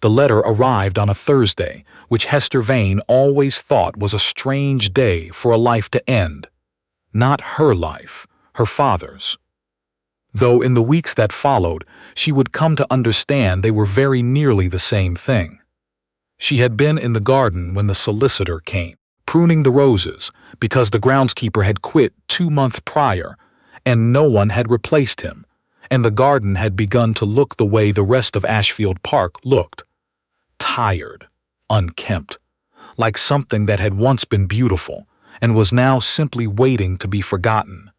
The letter arrived on a Thursday, which Hester Vane always thought was a strange day for a life to end. Not her life, her father's. Though in the weeks that followed, she would come to understand they were very nearly the same thing. She had been in the garden when the solicitor came, pruning the roses, because the groundskeeper had quit 2 months prior, and no one had replaced him, and the garden had begun to look the way the rest of Ashfield Park looked. Tired, unkempt, like something that had once been beautiful, and was now simply waiting to be forgotten.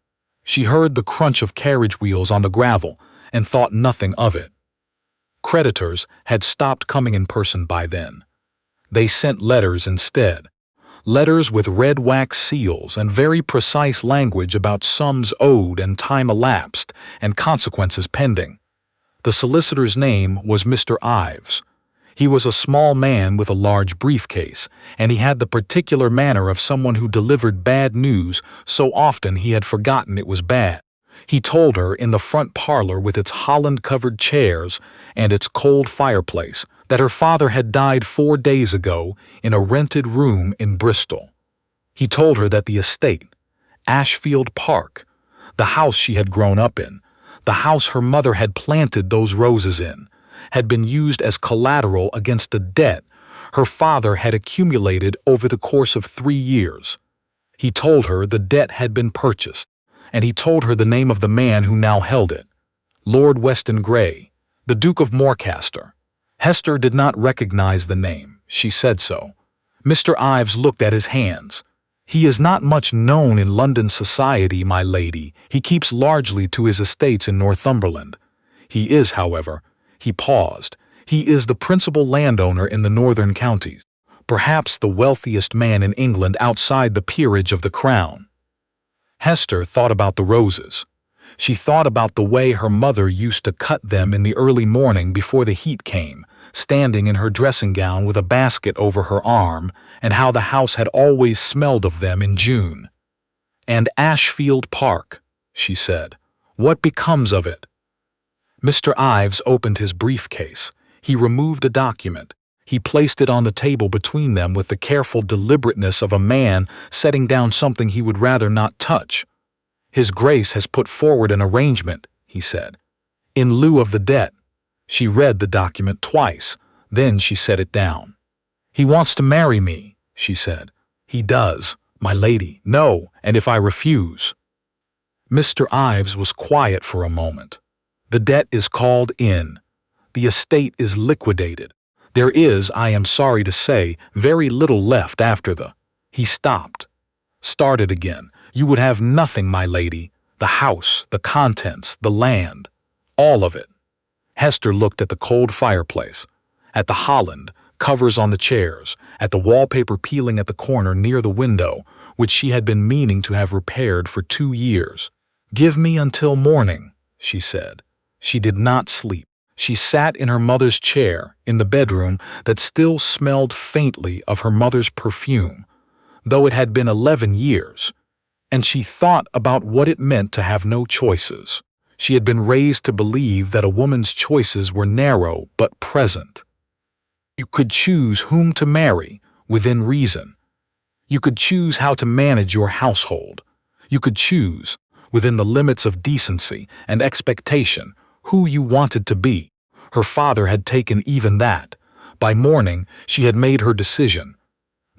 She heard the crunch of carriage wheels on the gravel and thought nothing of it. Creditors had stopped coming in person by then. They sent letters instead. Letters with red wax seals and very precise language about sums owed and time elapsed and consequences pending. The solicitor's name was Mr. Ives. He was a small man with a large briefcase, and he had the particular manner of someone who delivered bad news so often he had forgotten it was bad. He told her in the front parlor with its holland-covered chairs and its cold fireplace that her father had died 4 days ago in a rented room in Bristol. He told her that the estate, Ashfield Park, the house she had grown up in, the house her mother had planted those roses in, had been used as collateral against a debt her father had accumulated over the course of 3 years. He told her the debt had been purchased, and he told her the name of the man who now held it, Lord Weston Grey, the Duke of Morcaster. Hester did not recognize the name. She said so. Mr. Ives looked at his hands. "He is not much known in London society, my lady. He keeps largely to his estates in Northumberland. He is, however," he paused, "he is the principal landowner in the northern counties, perhaps the wealthiest man in England outside the peerage of the crown." Hester thought about the roses. She thought about the way her mother used to cut them in the early morning before the heat came, standing in her dressing gown with a basket over her arm, and how the house had always smelled of them in June. "And Ashfield Park," she said. "What becomes of it?" Mr. Ives opened his briefcase. He removed a document. He placed it on the table between them with the careful deliberateness of a man setting down something he would rather not touch. "His Grace has put forward an arrangement," he said, "in lieu of the debt." She read the document twice, then she set it down. "He wants to marry me," she said. "He does, my lady." "No, and if I refuse?" Mr. Ives was quiet for a moment. "The debt is called in. The estate is liquidated. There is, I am sorry to say, very little left after the—" He stopped. Started again. "You would have nothing, my lady. The house, the contents, the land, all of it." Hester looked at the cold fireplace, at the holland, covers on the chairs, at the wallpaper peeling at the corner near the window, which she had been meaning to have repaired for 2 years. "Give me until morning," she said. She did not sleep. She sat in her mother's chair in the bedroom that still smelled faintly of her mother's perfume, though it had been 11 years, and she thought about what it meant to have no choices. She had been raised to believe that a woman's choices were narrow but present. You could choose whom to marry, within reason. You could choose how to manage your household. You could choose, within the limits of decency and expectation, who you wanted to be. Her father had taken even that. By morning, she had made her decision.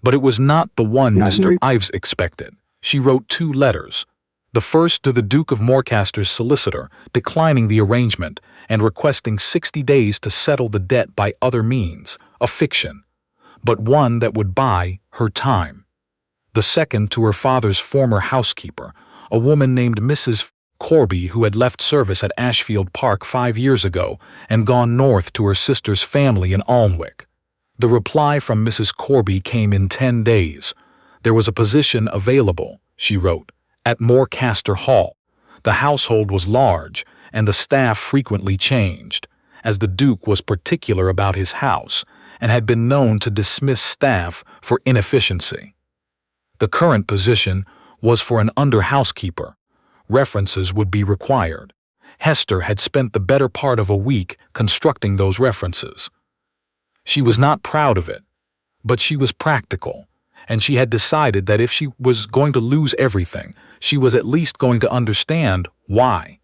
But it was not the one Mr. Ives expected. She wrote 2 letters. The first to the Duke of Morcaster's solicitor, declining the arrangement and requesting 60 days to settle the debt by other means, a fiction, but one that would buy her time. The second to her father's former housekeeper, a woman named Mrs. Corby, who had left service at Ashfield Park 5 years ago and gone north to her sister's family in Alnwick. The reply from Mrs. Corby came in 10 days. There was a position available, she wrote, at Morcaster Hall. The household was large, and the staff frequently changed, as the Duke was particular about his house and had been known to dismiss staff for inefficiency. The current position was for an under-housekeeper. References would be required. Hester had spent the better part of a week constructing those references. She was not proud of it, but she was practical, and she had decided that if she was going to lose everything, she was at least going to understand why.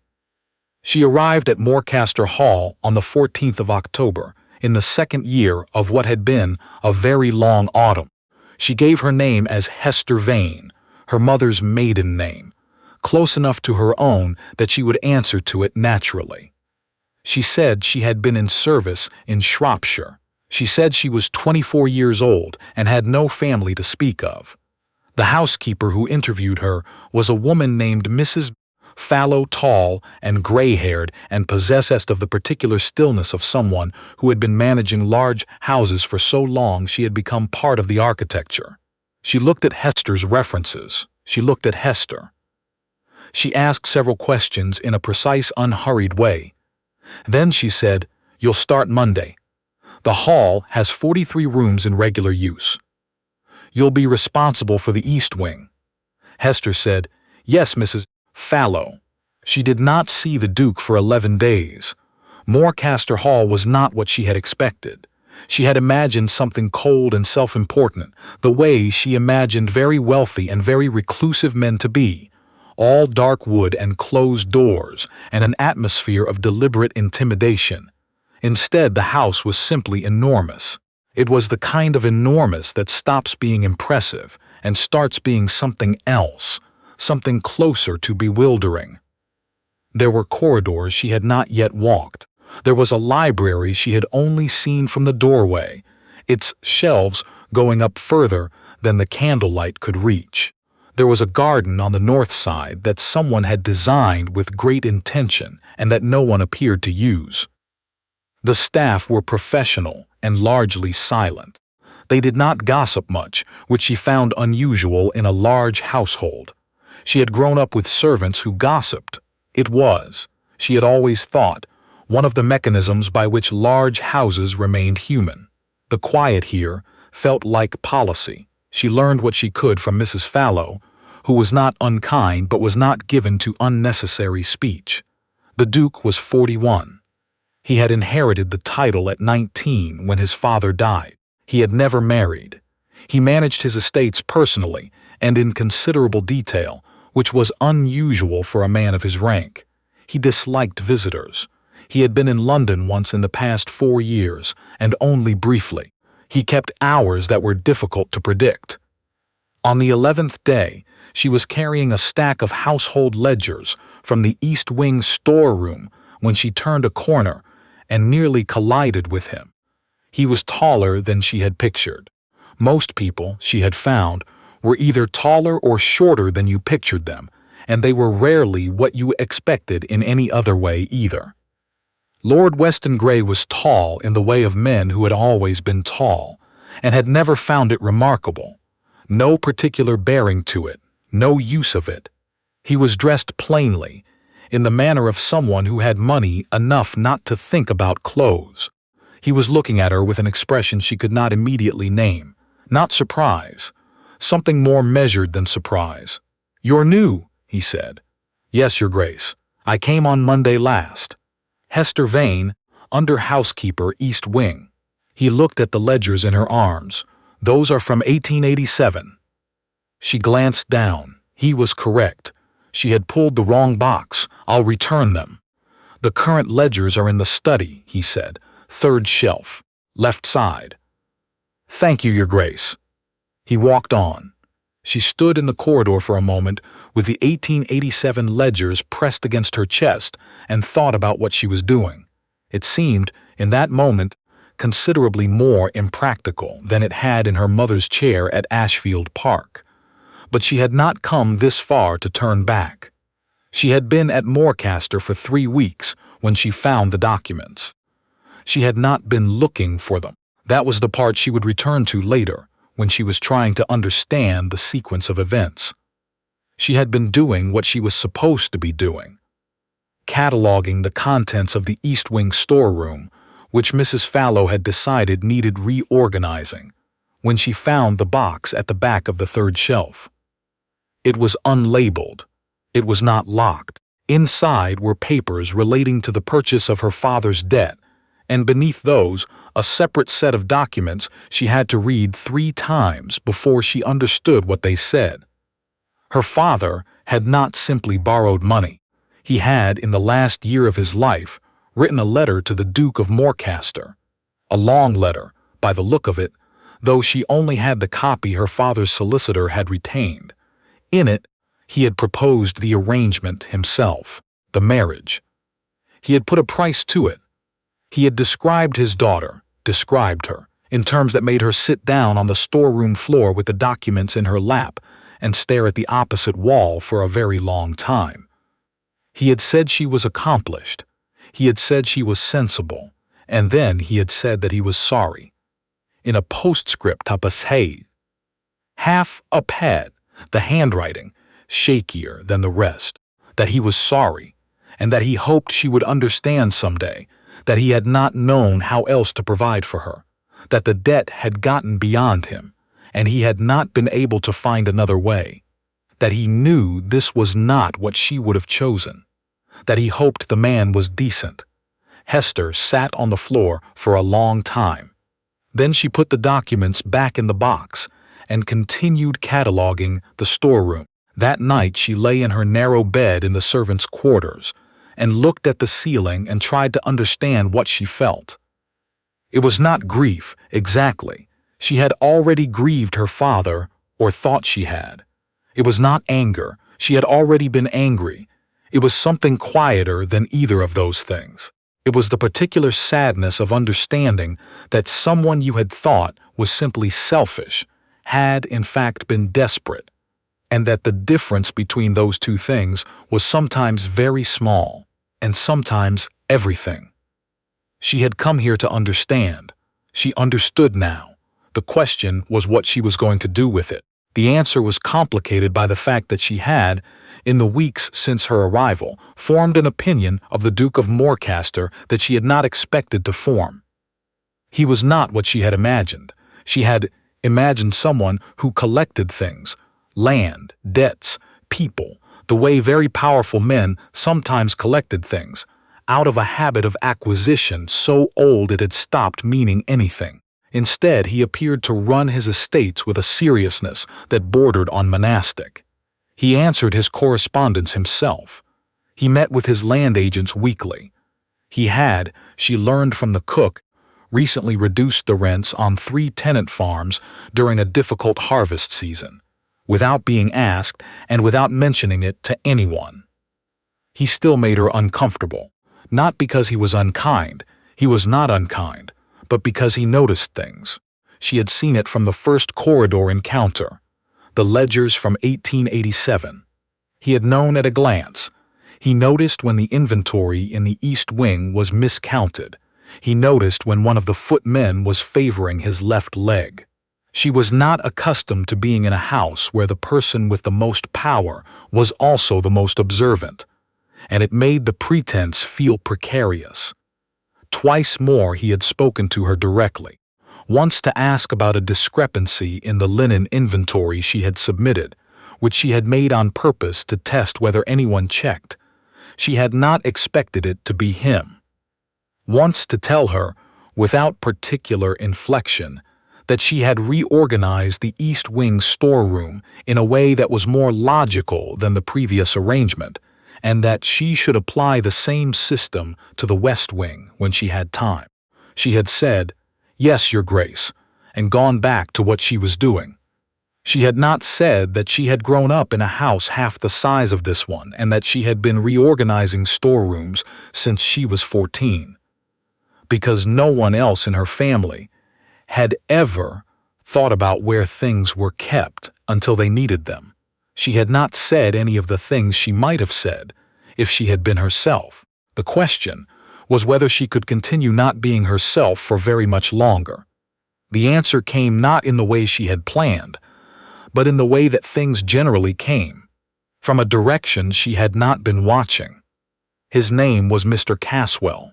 She arrived at Morcaster Hall on the 14th of October, in the second year of what had been a very long autumn. She gave her name as Hester Vane, her mother's maiden name, close enough to her own that she would answer to it naturally. She said she had been in service in Shropshire. She said she was 24 years old and had no family to speak of. The housekeeper who interviewed her was a woman named Mrs. Fallow, tall and gray-haired, and possessed of the particular stillness of someone who had been managing large houses for so long she had become part of the architecture. She looked at Hester's references. She looked at Hester. She asked several questions in a precise, unhurried way. Then she said, "You'll start Monday. The hall has 43 rooms in regular use. You'll be responsible for the east wing." Hester said, "Yes, Mrs. Fallow." She did not see the Duke for 11 days. Morcaster Hall was not what she had expected. She had imagined something cold and self-important, the way she imagined very wealthy and very reclusive men to be, all dark wood and closed doors, and an atmosphere of deliberate intimidation. Instead, the house was simply enormous. It was the kind of enormous that stops being impressive and starts being something else, something closer to bewildering. There were corridors she had not yet walked. There was a library she had only seen from the doorway, its shelves going up further than the candlelight could reach. There was a garden on the north side that someone had designed with great intention and that no one appeared to use. The staff were professional and largely silent. They did not gossip much, which she found unusual in a large household. She had grown up with servants who gossiped. It was, she had always thought, one of the mechanisms by which large houses remained human. The quiet here felt like policy. She learned what she could from Mrs. Fallow, who was not unkind but was not given to unnecessary speech. The Duke was 41. He had inherited the title at 19 when his father died. He had never married. He managed his estates personally and in considerable detail, which was unusual for a man of his rank. He disliked visitors. He had been in London once in the past 4 years, and only briefly. He kept hours that were difficult to predict. On the 11th day, she was carrying a stack of household ledgers from the East Wing storeroom when she turned a corner and nearly collided with him. He was taller than she had pictured. Most people, she had found, were either taller or shorter than you pictured them, and they were rarely what you expected in any other way either. Lord Weston Grey was tall in the way of men who had always been tall, and had never found it remarkable. No particular bearing to it, no use of it. He was dressed plainly, in the manner of someone who had money enough not to think about clothes. He was looking at her with an expression she could not immediately name. Not surprise. Something more measured than surprise. "You're new," he said. "Yes, Your Grace. I came on Monday last." Hester Vane, under housekeeper, East Wing. He looked at the ledgers in her arms. "Those are from 1887. She glanced down. He was correct. She had pulled the wrong box. "I'll return them." "The current ledgers are in the study," he said. "Third shelf. Left side." "Thank you, Your Grace." He walked on. She stood in the corridor for a moment with the 1887 ledgers pressed against her chest and thought about what she was doing. It seemed, in that moment, considerably more impractical than it had in her mother's chair at Ashfield Park. But she had not come this far to turn back. She had been at Morcaster for 3 weeks when she found the documents. She had not been looking for them. That was the part she would return to later, when she was trying to understand the sequence of events. She had been doing what she was supposed to be doing, cataloging the contents of the East Wing storeroom, which Mrs. Fallow had decided needed reorganizing, when she found the box at the back of the third shelf. It was unlabeled. It was not locked. Inside were papers relating to the purchase of her father's debt, and beneath those, a separate set of documents she had to read 3 times before she understood what they said. Her father had not simply borrowed money. He had, in the last year of his life, written a letter to the Duke of Morcaster. A long letter, by the look of it, though she only had the copy her father's solicitor had retained. In it, he had proposed the arrangement himself, the marriage. He had put a price to it. He had described his daughter, described her, in terms that made her sit down on the storeroom floor with the documents in her lap and stare at the opposite wall for a very long time. He had said she was accomplished. He had said she was sensible. And then he had said that he was sorry. In a postscript tapos hey, half a pad, the handwriting, shakier than the rest, that he was sorry, and that he hoped she would understand someday, that he had not known how else to provide for her, that the debt had gotten beyond him, and he had not been able to find another way, that he knew this was not what she would have chosen, that he hoped the man was decent. Hester sat on the floor for a long time. Then she put the documents back in the box and continued cataloging the storeroom. That night she lay in her narrow bed in the servants' quarters and looked at the ceiling and tried to understand what she felt. It was not grief, exactly. She had already grieved her father, or thought she had. It was not anger. She had already been angry. It was something quieter than either of those things. It was the particular sadness of understanding that someone you had thought was simply selfish had, in fact, been desperate, and that the difference between those two things was sometimes very small, and sometimes everything. She had come here to understand. She understood now. The question was what she was going to do with it. The answer was complicated by the fact that she had, in the weeks since her arrival, formed an opinion of the Duke of Morcaster that she had not expected to form. He was not what she had imagined. She had imagined someone who collected things, land, debts, people, the way very powerful men sometimes collected things, out of a habit of acquisition so old it had stopped meaning anything. Instead, he appeared to run his estates with a seriousness that bordered on monastic. He answered his correspondence himself. He met with his land agents weekly. He had, she learned from the cook, recently reduced the rents on 3 tenant farms during a difficult harvest season, without being asked and without mentioning it to anyone. He still made her uncomfortable, not because he was unkind. He was not unkind, but because he noticed things. She had seen it from the first corridor encounter, the ledgers from 1887. He had known at a glance. He noticed when the inventory in the east wing was miscounted. He noticed when one of the footmen was favoring his left leg. She was not accustomed to being in a house where the person with the most power was also the most observant, and it made the pretense feel precarious. Twice more he had spoken to her directly, once to ask about a discrepancy in the linen inventory she had submitted, which she had made on purpose to test whether anyone checked. She had not expected it to be him. Once to tell her, without particular inflection, that she had reorganized the East Wing storeroom in a way that was more logical than the previous arrangement, and that she should apply the same system to the West Wing when she had time. She had said, "Yes, Your Grace," and gone back to what she was doing. She had not said that she had grown up in a house half the size of this one and that she had been reorganizing storerooms since she was 14, because no one else in her family had ever thought about where things were kept until they needed them. She had not said any of the things she might have said if she had been herself. The question was whether she could continue not being herself for very much longer. The answer came not in the way she had planned, but in the way that things generally came, from a direction she had not been watching. His name was Mr. Caswell.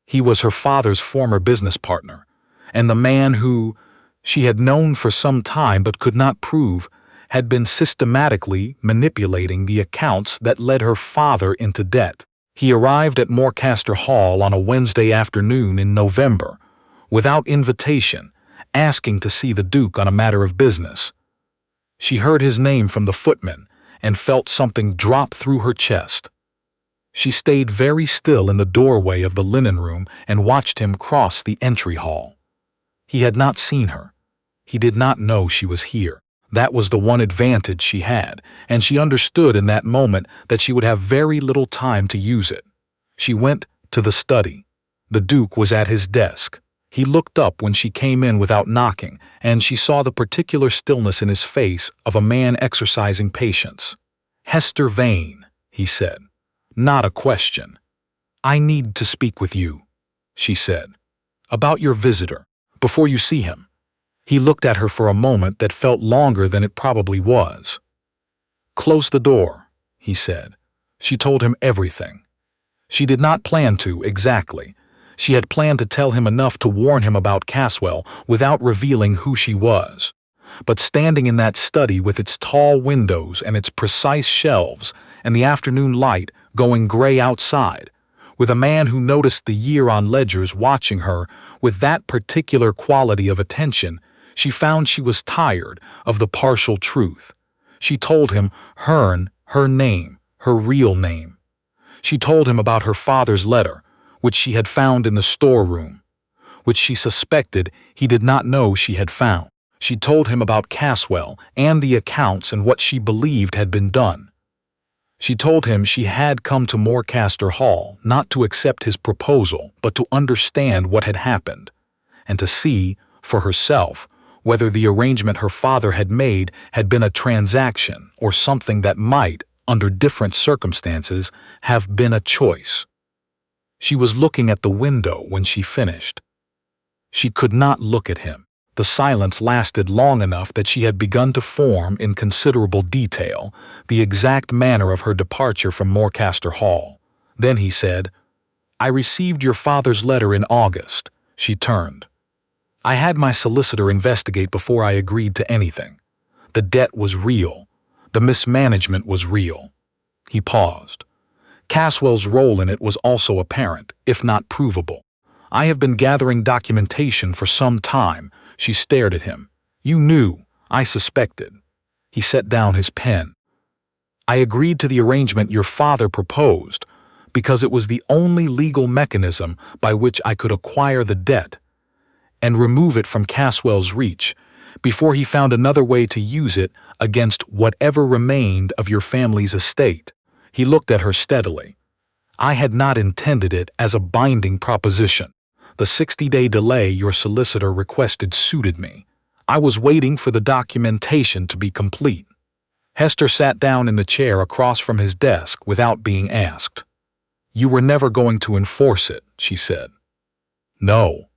He was her father's former business partner, and the man who, she had known for some time but could not prove, had been systematically manipulating the accounts that led her father into debt. He arrived at Morcaster Hall on a Wednesday afternoon in November, without invitation, asking to see the Duke on a matter of business. She heard his name from the footman and felt something drop through her chest. She stayed very still in the doorway of the linen room and watched him cross the entry hall. He had not seen her. He did not know she was here. That was the one advantage she had, and she understood in that moment that she would have very little time to use it. She went to the study. The Duke was at his desk. He looked up when she came in without knocking, and she saw the particular stillness in his face of a man exercising patience. "Hester Vane," he said. "Not a question." "I need to speak with you," she said. "About your visitor, before you see him." He looked at her for a moment that felt longer than it probably was. "Close the door," he said. She told him everything. She did not plan to, exactly. She had planned to tell him enough to warn him about Caswell without revealing who she was. But standing in that study with its tall windows and its precise shelves and the afternoon light going gray outside, with a man who noticed the year on ledgers watching her with that particular quality of attention, she found she was tired of the partial truth. She told him her name, her real name. She told him about her father's letter, which she had found in the storeroom, which she suspected he did not know she had found. She told him about Caswell and the accounts and what she believed had been done. She told him she had come to Morcaster Hall not to accept his proposal, but to understand what had happened, and to see, for herself, whether the arrangement her father had made had been a transaction or something that might, under different circumstances, have been a choice. She was looking at the window when she finished. She could not look at him. The silence lasted long enough that she had begun to form, in considerable detail, the exact manner of her departure from Morcaster Hall. Then he said, "I received your father's letter in August." She turned. "I had my solicitor investigate before I agreed to anything. The debt was real. The mismanagement was real." He paused. "Caswell's role in it was also apparent, if not provable. I have been gathering documentation for some time." She stared at him. "You knew. I suspected." He set down his pen. "I agreed to the arrangement your father proposed because it was the only legal mechanism by which I could acquire the debt and remove it from Caswell's reach before he found another way to use it against whatever remained of your family's estate." He looked at her steadily. "I had not intended it as a binding proposition. The 60-day delay your solicitor requested suited me. I was waiting for the documentation to be complete." Hester sat down in the chair across from his desk without being asked. "You were never going to enforce it," she said. "No."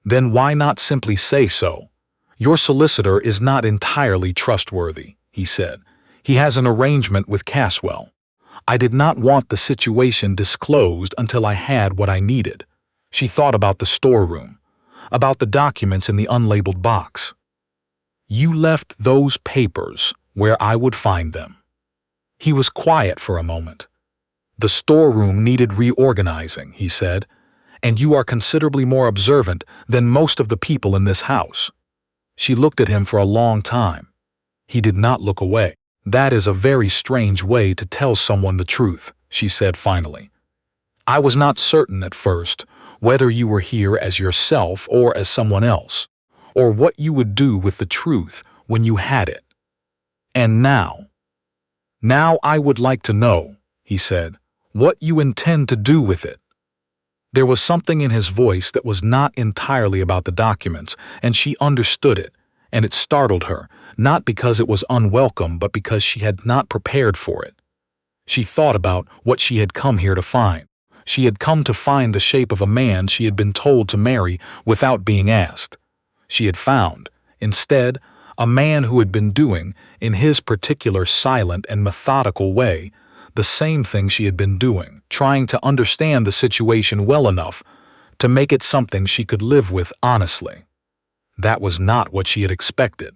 "Then why not simply say so?" "Your solicitor is not entirely trustworthy," he said. "He has an arrangement with Caswell. I did not want the situation disclosed until I had what I needed." She thought about the storeroom, about the documents in the unlabeled box. "You left those papers where I would find them." He was quiet for a moment. "The storeroom needed reorganizing," he said, "and you are considerably more observant than most of the people in this house." She looked at him for a long time. He did not look away. "That is a very strange way to tell someone the truth," she said finally. "I was not certain at first whether you were here as yourself or as someone else, or what you would do with the truth when you had it. And now I would like to know," he said, "what you intend to do with it." There was something in his voice that was not entirely about the documents, and she understood it, and it startled her, not because it was unwelcome, but because she had not prepared for it. She thought about what she had come here to find. She had come to find the shape of a man she had been told to marry without being asked. She had found, instead, a man who had been doing, in his particular silent and methodical way, the same thing she had been doing, trying to understand the situation well enough to make it something she could live with honestly. That was not what she had expected.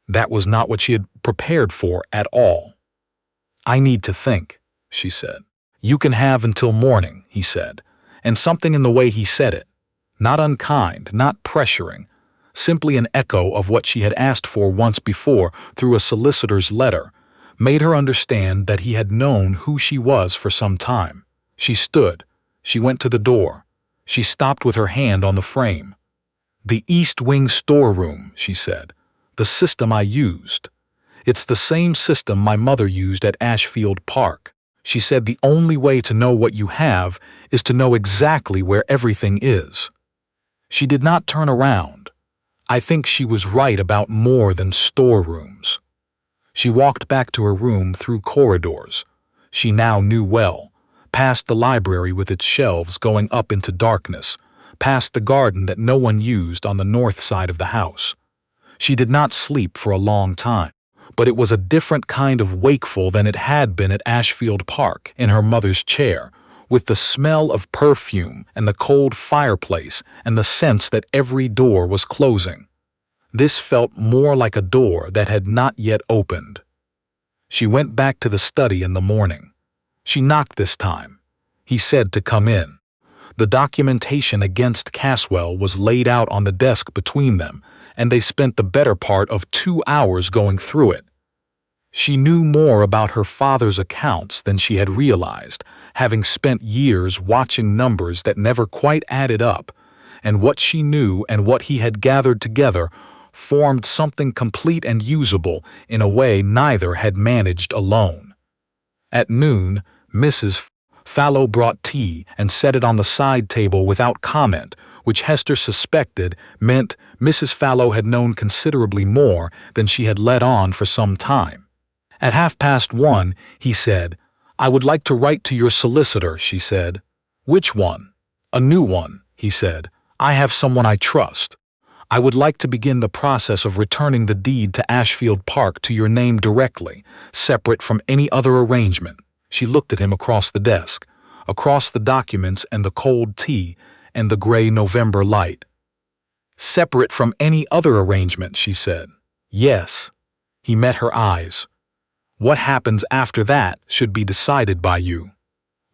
That was not what she had prepared for at all. "I need to think," she said. "You can have until morning," he said, and something in the way he said it, not unkind, not pressuring, simply an echo of what she had asked for once before through a solicitor's letter, made her understand that he had known who she was for some time. She stood. She went to the door. She stopped with her hand on the frame. "The East Wing storeroom," she said. "The system I used. It's the same system my mother used at Ashfield Park. She said the only way to know what you have is to know exactly where everything is." She did not turn around. I think she was right about more than storerooms. She walked back to her room through corridors she now knew well, past the library with its shelves going up into darkness, past the garden that no one used on the north side of the house. She did not sleep for a long time, but it was a different kind of wakeful than it had been at Ashfield Park in her mother's chair, with the smell of perfume and the cold fireplace and the sense that every door was closing. This felt more like a door that had not yet opened. She went back to the study in the morning. She knocked this time. He said to come in. The documentation against Caswell was laid out on the desk between them, and they spent the better part of 2 hours going through it. She knew more about her father's accounts than she had realized, having spent years watching numbers that never quite added up, and what she knew and what he had gathered together formed something complete and usable in a way neither had managed alone. At noon, Mrs. Fallow brought tea and set it on the side table without comment, which Hester suspected meant Mrs. Fallow had known considerably more than she had let on for some time. At 1:30, he said, "I would like to write to your solicitor," she said. "Which one?" "A new one," he said. "I have someone I trust. I would like to begin the process of returning the deed to Ashfield Park to your name directly, separate from any other arrangement." She looked at him across the desk, across the documents and the cold tea and the gray November light. "Separate from any other arrangement," she said. "Yes." He met her eyes. "What happens after that should be decided by you.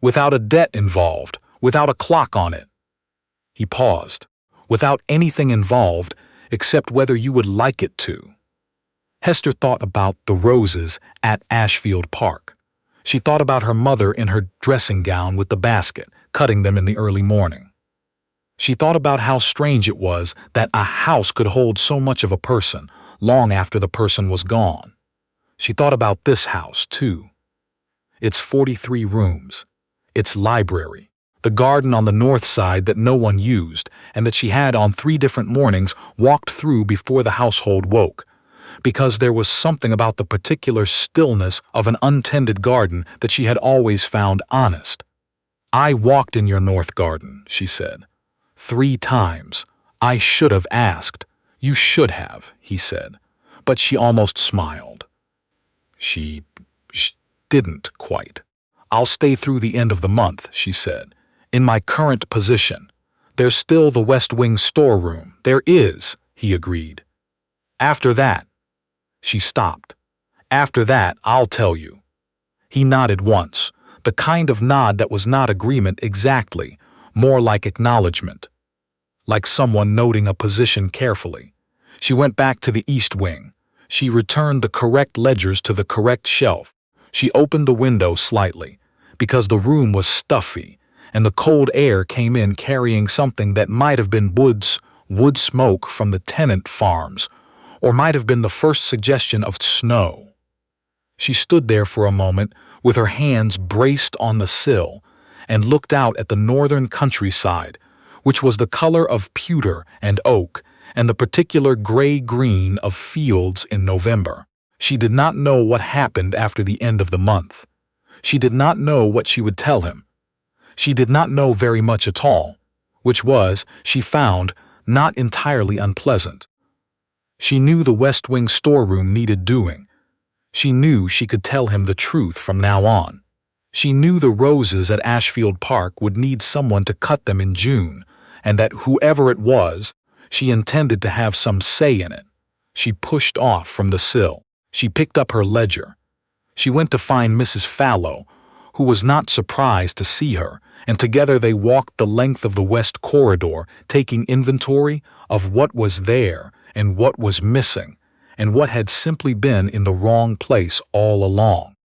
Without a debt involved, without a clock on it." He paused. "Without anything involved except whether you would like it to." Hester thought about the roses at Ashfield Park. She thought about her mother in her dressing gown with the basket, cutting them in the early morning. She thought about how strange it was that a house could hold so much of a person long after the person was gone. She thought about this house, too. Its 43 rooms, its library, the garden on the north side that no one used and that she had on 3 different mornings walked through before the household woke, because there was something about the particular stillness of an untended garden that she had always found honest. "I walked in your north garden," she said. 3 times. "I should have asked." "You should have," he said. But she almost smiled. She didn't quite. "I'll stay through the end of the month," she said. "In my current position. There's still the West Wing storeroom." "There is," he agreed. "After that." She stopped. "After that, I'll tell you." He nodded once, the kind of nod that was not agreement exactly, more like acknowledgement. Like someone noting a position carefully. She went back to the East Wing. She returned the correct ledgers to the correct shelf. She opened the window slightly, because the room was stuffy, and the cold air came in carrying something that might have been wood smoke from the tenant farms, or might have been the first suggestion of snow. She stood there for a moment with her hands braced on the sill and looked out at the northern countryside, which was the color of pewter and oak and the particular gray-green of fields in November. She did not know what happened after the end of the month. She did not know what she would tell him. She did not know very much at all, which was, she found, not entirely unpleasant. She knew the West Wing storeroom needed doing. She knew she could tell him the truth from now on. She knew the roses at Ashfield Park would need someone to cut them in June, and that whoever it was, she intended to have some say in it. She pushed off from the sill. She picked up her ledger. She went to find Mrs. Fallow, who was not surprised to see her, and together they walked the length of the west corridor, taking inventory of what was there and what was missing, and what had simply been in the wrong place all along.